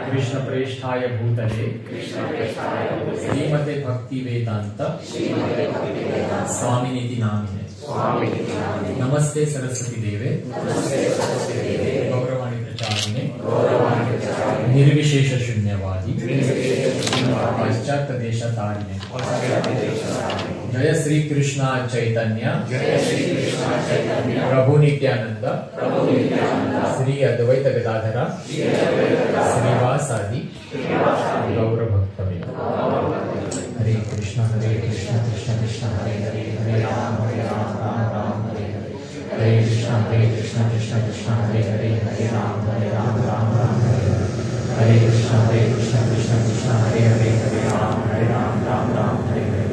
कृष्ण प्रेष्ठाय भूतले श्रीमते भक्ति वेदांत स्वामिनिति नामिने नमस्ते सरस्वती देवे गौरवाणी प्रचारिणे निर्विशेष शून्यवादी पाश्चात्य देशतारिणे जय श्री कृष्ण चैतन्य प्रभु नित्यानंद श्री अद्वैत गदाधर श्रीवासादि गौर भक्तवृंद। हरे कृष्ण कृष्ण कृष्ण हरे हरे हरे राम राम राम हरे हरे। हरे कृष्ण कृष्ण कृष्ण हरे हरे हरे राम राम राम हरे हरे। हरे कृष्ण कृष्ण कृष्ण हरे हरे हरे राम राम हरे हरे।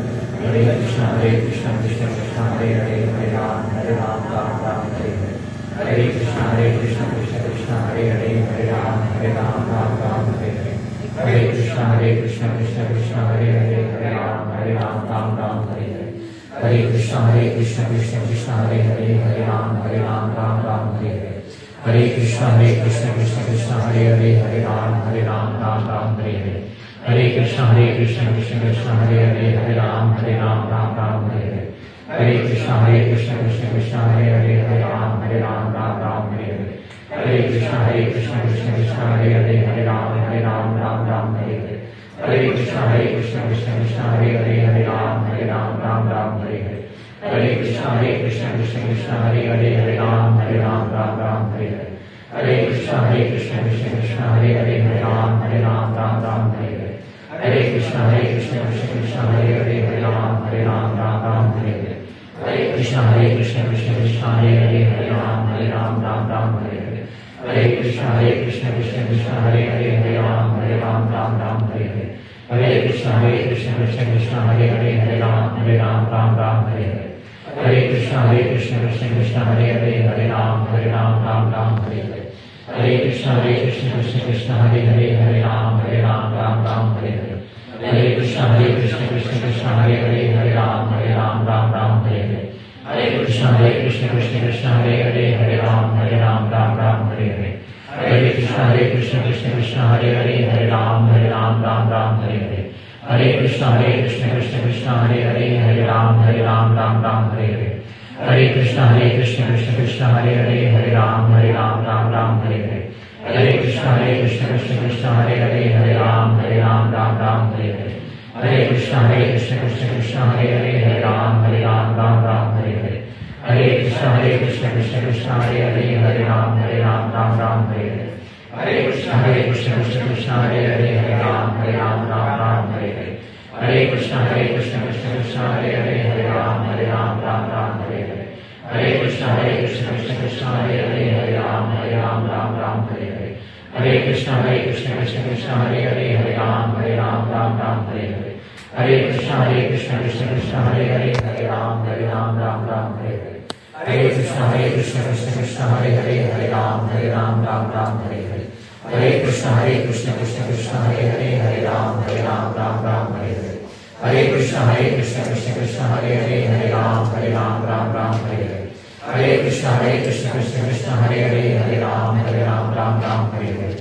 हरे कृष्ण कृष्ण कृष्ण हरे हरे हरे राम राम हरे हरे। हरे कृष्ण कृष्ण कृष्ण हरे हरे हरे राम राम हरे हरे। हरे कृष्ण कृष्ण कृष्ण हरे हरे हरे राम राम हरे हरे। हरे कृष्ण कृष्ण कृष्ण हरे हरे हरे राम राम हरे हरे। हरे कृष्ण कृष्ण कृष्ण हरे हरे हरे राम राम हरे हरे। हरे कृष्ण कृष्ण कृष्ण हरे हरे हरे राम राम हरे हरे। हरे कृष्ण कृष्ण कृष्ण हरे हरे हरे राम राम हरे हरे। हरे कृष्ण कृष्ण कृष्ण हरे हरे हरे राम राम हरे हरे। हरे कृष्ण कृष्ण कृष्ण हरे हरे हरे राम राम हरे हरे। हरे कृष्ण कृष्ण कृष्ण हरे हरे हरे राम राम हरे हरे। हरे कृष्ण कृष्ण कृष्ण हरे हरे हरे राम राम हरे हरे। हरे कृष्ण कृष्ण कृष्ण हरे हरे हरे राम राम हरे हरे। हरे कृष्ण कृष्ण कृष्ण हरे हरे हरे राम राम हरे हरे। हरे कृष्ण कृष्ण कृष्ण हरे हरे हरे राम राम हरे हरे। हरे कृष्ण कृष्ण कृष्ण हरे हरे हरे राम राम हरे हरे। हरे कृष्ण कृष्ण कृष्ण हरे हरे हरे राम हरे हरे। हरे कृष्ण कृष्ण कृष्ण हरे हरे हरे राम हरे हरे। हरे कृष्ण कृष्ण कृष्ण हरे हरे हरे राम हरे हरे। हरे कृष्ण कृष्ण कृष्ण हरे हरे हरे राम हरे हरे। हरे कृष्ण कृष्ण कृष्ण हरे हरे हरे राम हरे हरे। हरे कृष्ण कृष्ण कृष्ण हरे हरे हरे राम हरे हरे। हरे कृष्ण कृष्ण कृष्ण हरे हरे हरे राम हरे हरे। हरे कृष्ण कृष्ण कृष्ण हरे हरे हरे राम हरे हरे। हरे कृष्ण कृष्ण कृष्ण हरे हरे हरे राम हरे हरे। हरे कृष्ण कृष्ण कृष्ण हरे हरे हरे राम हरे हरे। हरे कृष्ण कृष्ण कृष्ण हरे हरे हरे राम हरे हरे। हरे कृष्ण कृष्ण कृष्ण हरे हरे हरे राम हरे हरे। हरे कृष्ण कृष्ण कृष्ण हरे हरे हरे राम हरे हरे। हरे कृष्ण कृष्ण कृष्ण हरे हरे हरे राम हरे हरे। हरे कृष्ण कृष्ण कृष्ण हरे हरे हरे राम हरे हरे। हरे कृष्ण कृष्ण कृष्ण हरे हरे हरे राम हरे हरे। हरे कृष्ण कृष्ण कृष्ण हरे हरे हरे राम हरे हरे। हरे कृष्ण कृष्ण कृष्ण हरे हरे हरे राम हरे हरे। हरे कृष्ण कृष्ण कृष्ण हरे हरे हरे राम हरे हरे। हरे कृष्ण कृष्ण कृष्ण हरे हरे हरे राम हरे हरे। हरे कृष्ण कृष्ण कृष्ण हरे हरे हरे राम हरे हरे। हरे कृष्ण कृष्ण कृष्ण हरे हरे हरे राम हरे हरे। हरे कृष्ण कृष्ण कृष्ण हरे हरे हरे राम हरे हरे।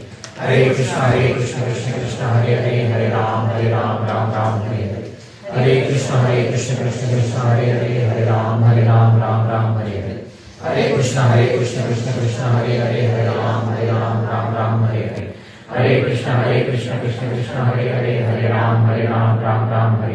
हरे कृष्ण कृष्ण कृष्ण हरे हरे हरे राम हरे हरे। हरे कृष्ण कृष्ण कृष्ण हरे हरे हरे राम हरे हरे। हरे कृष्ण कृष्ण कृष्ण हरे हरे हरे राम हरे हरे। हरे कृष्ण कृष्ण कृष्ण हरे हरे हरे राम हरे हरे।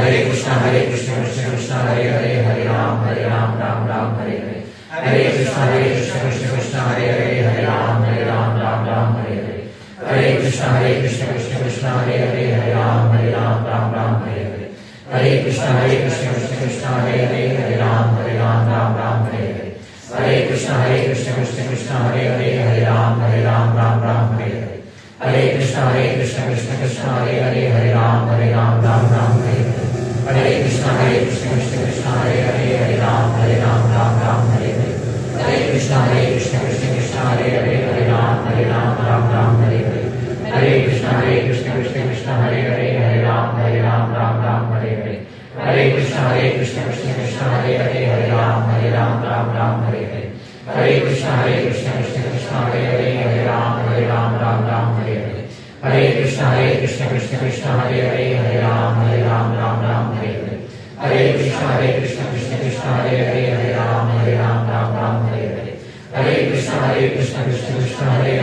हरे कृष्ण कृष्ण कृष्ण हरे हरे हरे राम हरे हरे। हरे कृष्ण कृष्ण कृष्ण हरे हरे हरे राम हरे हरे। हरे कृष्ण कृष्ण कृष्ण हरे हरे हरे राम हरे हरे। हरे कृष्ण कृष्ण कृष्ण हरे हरे हरे राम हरे हरे। हरे कृष्ण कृष्ण कृष्ण हरे हरे हरे राम हरे हरे। हरे कृष्ण कृष्ण कृष्ण हरे हरे हरे राम हरे हरे। हरे कृष्ण कृष्ण कृष्ण हरे हरे हरे राम राम राम हरे हरे हरे कृष्ण कृष्ण कृष्ण हरे हरे राम राम हरे हरे हरे कृष्ण कृष्ण कृष्ण हरे हरे राम राम हरे हरे हरे कृष्ण कृष्ण कृष्ण हरे हरे राम राम हरे हरे हरे कृष्ण कृष्ण कृष्ण हरे हरे राम हरे हरे हरे कृष्ण कृष्ण कृष्ण हरे हरे राम हरे हरे हरे कृष्ण कृष्ण कृष्ण हरे हरे राम हरे हरे हरे कृष्ण कृष्ण कृष्ण हरे हरे राम हरे हरे हरे कृष्ण कृष्ण कृष्ण हरे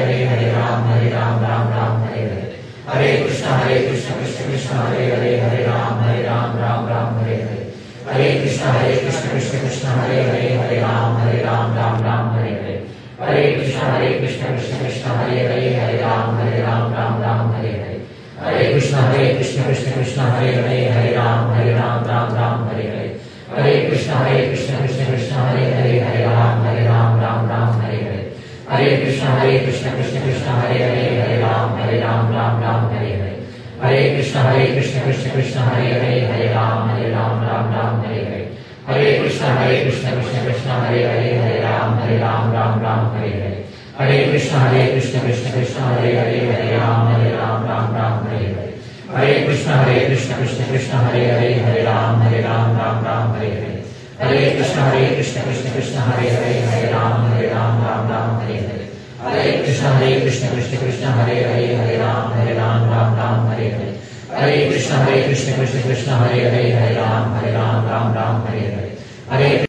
राम हरे हरे हरे कृष्ण कृष्ण कृष्ण हरे राम हरे हरे हरे कृष्ण कृष्ण कृष्ण हरे राम हरे हरे हरे कृष्ण कृष्ण कृष्ण हरे राम हरे हरे हरे कृष्ण कृष्ण कृष्ण हरे राम हरे हरे हरे कृष्ण कृष्ण कृष्ण हरे राम हरे हरे हरे कृष्ण कृष्ण कृष्ण हरे राम हरे हरे हरे कृष्ण कृष्ण कृष्ण हरे राम हरे हरे हरे कृष्ण कृष्ण कृष्ण हरे राम हरे हरे हरे कृष्ण कृष्ण कृष्ण हरे राम हरे हरे हरे कृष्ण कृष्ण कृष्ण हरे राम हरे हरे हरे कृष्ण कृष्ण कृष्ण हरे राम हरे हरे हरे कृष्ण कृष्ण कृष्ण हरे राम हरे हरे हरे कृष्ण कृष्ण कृष्ण हरे राम हरे हरे हरे